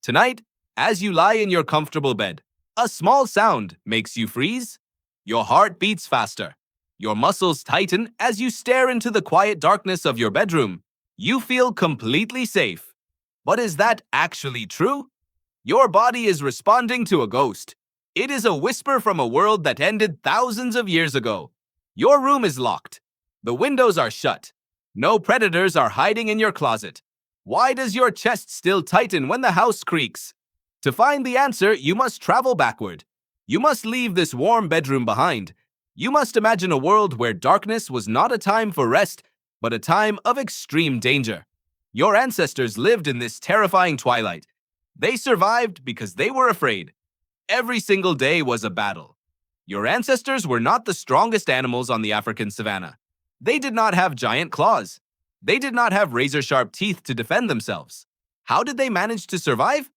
Tonight, as you lie in your comfortable bed, a small sound makes you freeze. Your heart beats faster. Your muscles tighten as you stare into the quiet darkness of your bedroom. You feel completely safe. But is that actually true? Your body is responding to a ghost. It is a whisper from a world that ended thousands of years ago. Your room is locked. The windows are shut. No predators are hiding in your closet. Why does your chest still tighten when the house creaks? To find the answer, you must travel backward. You must leave this warm bedroom behind. You must imagine a world where darkness was not a time for rest, but a time of extreme danger. Your ancestors lived in this terrifying twilight. They survived because they were afraid. Every single day was a battle. Your ancestors were not the strongest animals on the African savanna. They did not have giant claws. They did not have razor-sharp teeth to defend themselves. How did they manage to survive?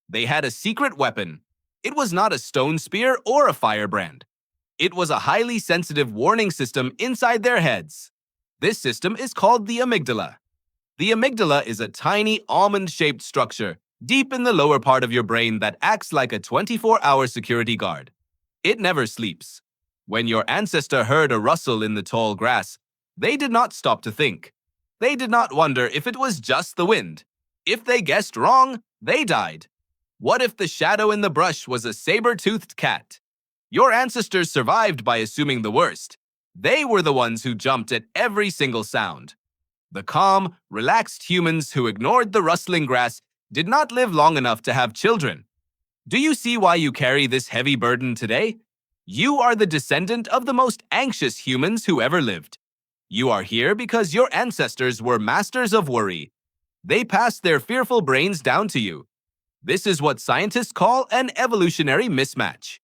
They had a secret weapon. It was not a stone spear or a firebrand. It was a highly sensitive warning system inside their heads. This system is called the amygdala. The amygdala is a tiny almond-shaped structure deep in the lower part of your brain that acts like a 24-hour security guard. It never sleeps. When your ancestor heard a rustle in the tall grass, they did not stop to think. They did not wonder if it was just the wind. If they guessed wrong, they died. What if the shadow in the brush was a saber-toothed cat? Your ancestors survived by assuming the worst. They were the ones who jumped at every single sound. The calm, relaxed humans who ignored the rustling grass did not live long enough to have children. Do you see why you carry this heavy burden today? You are the descendant of the most anxious humans who ever lived. You are here because your ancestors were masters of worry. They passed their fearful brains down to you. This is what scientists call an evolutionary mismatch.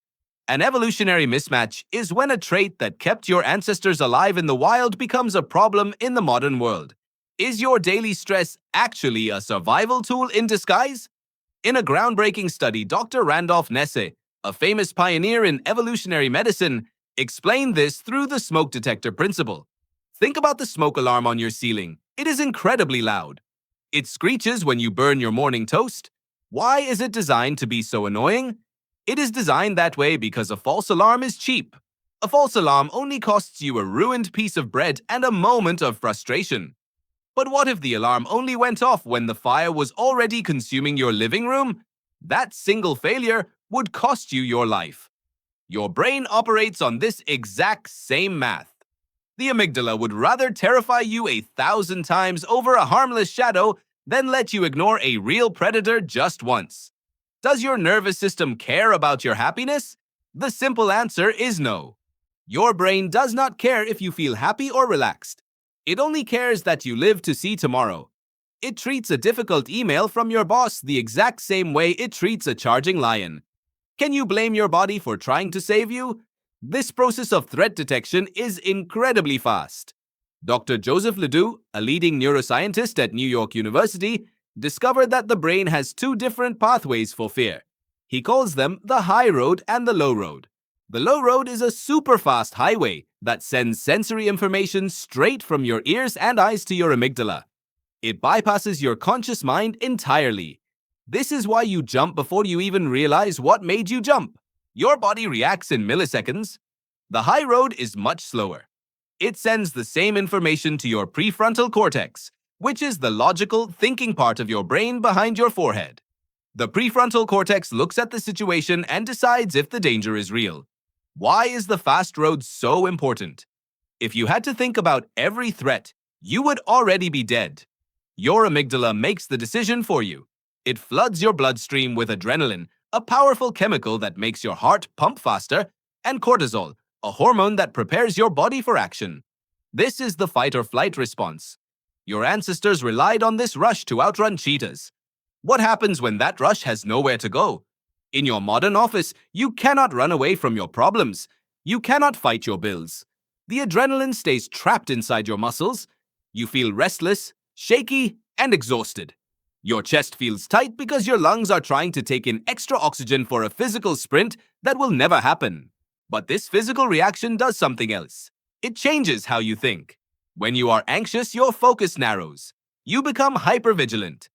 An evolutionary mismatch is when a trait that kept your ancestors alive in the wild becomes a problem in the modern world. Is your daily stress actually a survival tool in disguise? In a groundbreaking study, Dr. Randolph Nesse, a famous pioneer in evolutionary medicine, explained this through the smoke detector principle. Think about the smoke alarm on your ceiling. It is incredibly loud. It screeches when you burn your morning toast. Why is it designed to be so annoying? It is designed that way because a false alarm is cheap. A false alarm only costs you a ruined piece of bread and a moment of frustration. But what if the alarm only went off when the fire was already consuming your living room? That single failure would cost you your life. Your brain operates on this exact same math. The amygdala would rather terrify you 1,000 times over a harmless shadow than let you ignore a real predator just once. Does your nervous system care about your happiness? The simple answer is no. Your brain does not care if you feel happy or relaxed. It only cares that you live to see tomorrow. It treats a difficult email from your boss the exact same way it treats a charging lion. Can you blame your body for trying to save you? This process of threat detection is incredibly fast. Dr. Joseph Ledoux, a leading neuroscientist at New York University, discovered that the brain has two different pathways for fear. He calls them the high road and the low road. The low road is a super fast highway that sends sensory information straight from your ears and eyes to your amygdala. It bypasses your conscious mind entirely. This is why you jump before you even realize what made you jump. Your body reacts in milliseconds. The high road is much slower. It sends the same information to your prefrontal cortex, which is the logical, thinking part of your brain behind your forehead. The prefrontal cortex looks at the situation and decides if the danger is real. Why is the fast road so important? If you had to think about every threat, you would already be dead. Your amygdala makes the decision for you. It floods your bloodstream with adrenaline, a powerful chemical that makes your heart pump faster, and cortisol, a hormone that prepares your body for action. This is the fight or flight response. Your ancestors relied on this rush to outrun cheetahs. What happens when that rush has nowhere to go? In your modern office, you cannot run away from your problems. You cannot fight your bills. The adrenaline stays trapped inside your muscles. You feel restless, shaky, and exhausted. Your chest feels tight because your lungs are trying to take in extra oxygen for a physical sprint that will never happen. But this physical reaction does something else. It changes how you think. When you are anxious, your focus narrows. You become hypervigilant.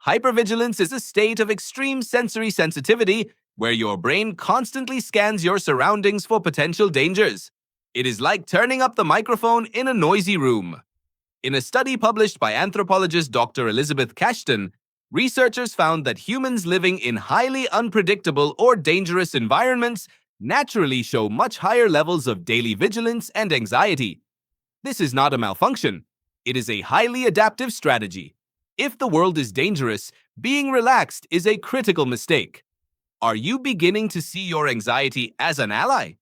Hypervigilance is a state of extreme sensory sensitivity where your brain constantly scans your surroundings for potential dangers. It is like turning up the microphone in a noisy room. In a study published by anthropologist Dr. Elizabeth Cashton, researchers found that humans living in highly unpredictable or dangerous environments naturally show much higher levels of daily vigilance and anxiety. This is not a malfunction. It is a highly adaptive strategy. If the world is dangerous, being relaxed is a critical mistake. Are you beginning to see your anxiety as an ally?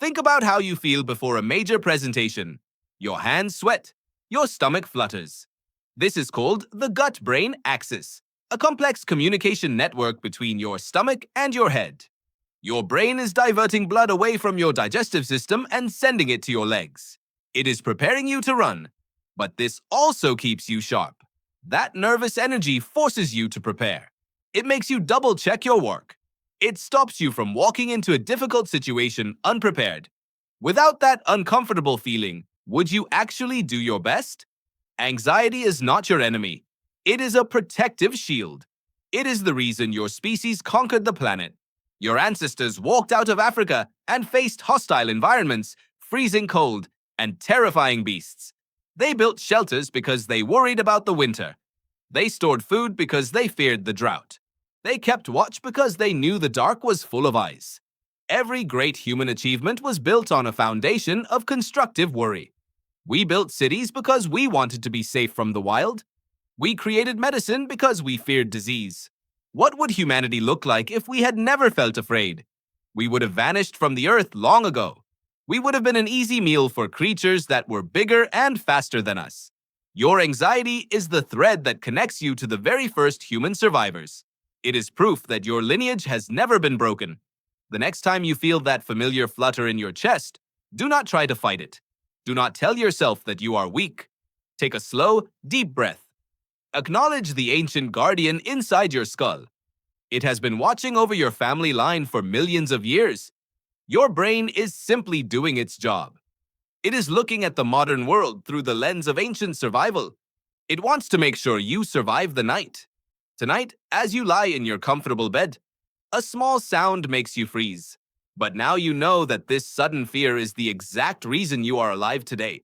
Think about how you feel before a major presentation. Your hands sweat. Your stomach flutters. This is called the gut-brain axis, a complex communication network between your stomach and your head. Your brain is diverting blood away from your digestive system and sending it to your legs. It is preparing you to run, but this also keeps you sharp. That nervous energy forces you to prepare. It makes you double-check your work. It stops you from walking into a difficult situation unprepared. Without that uncomfortable feeling, would you actually do your best? Anxiety is not your enemy. It is a protective shield. It is the reason your species conquered the planet. Your ancestors walked out of Africa and faced hostile environments, freezing cold, and terrifying beasts. They built shelters because they worried about the winter. They stored food because they feared the drought. They kept watch because they knew the dark was full of ice. Every great human achievement was built on a foundation of constructive worry. We built cities because we wanted to be safe from the wild. We created medicine because we feared disease. What would humanity look like if we had never felt afraid? We would have vanished from the earth long ago. We would have been an easy meal for creatures that were bigger and faster than us. Your anxiety is the thread that connects you to the very first human survivors. It is proof that your lineage has never been broken. The next time you feel that familiar flutter in your chest, do not try to fight it. Do not tell yourself that you are weak. Take a slow, deep breath. Acknowledge the ancient guardian inside your skull. It has been watching over your family line for millions of years. Your brain is simply doing its job. It is looking at the modern world through the lens of ancient survival. It wants to make sure you survive the night. Tonight, as you lie in your comfortable bed, a small sound makes you freeze. But now you know that this sudden fear is the exact reason you are alive today.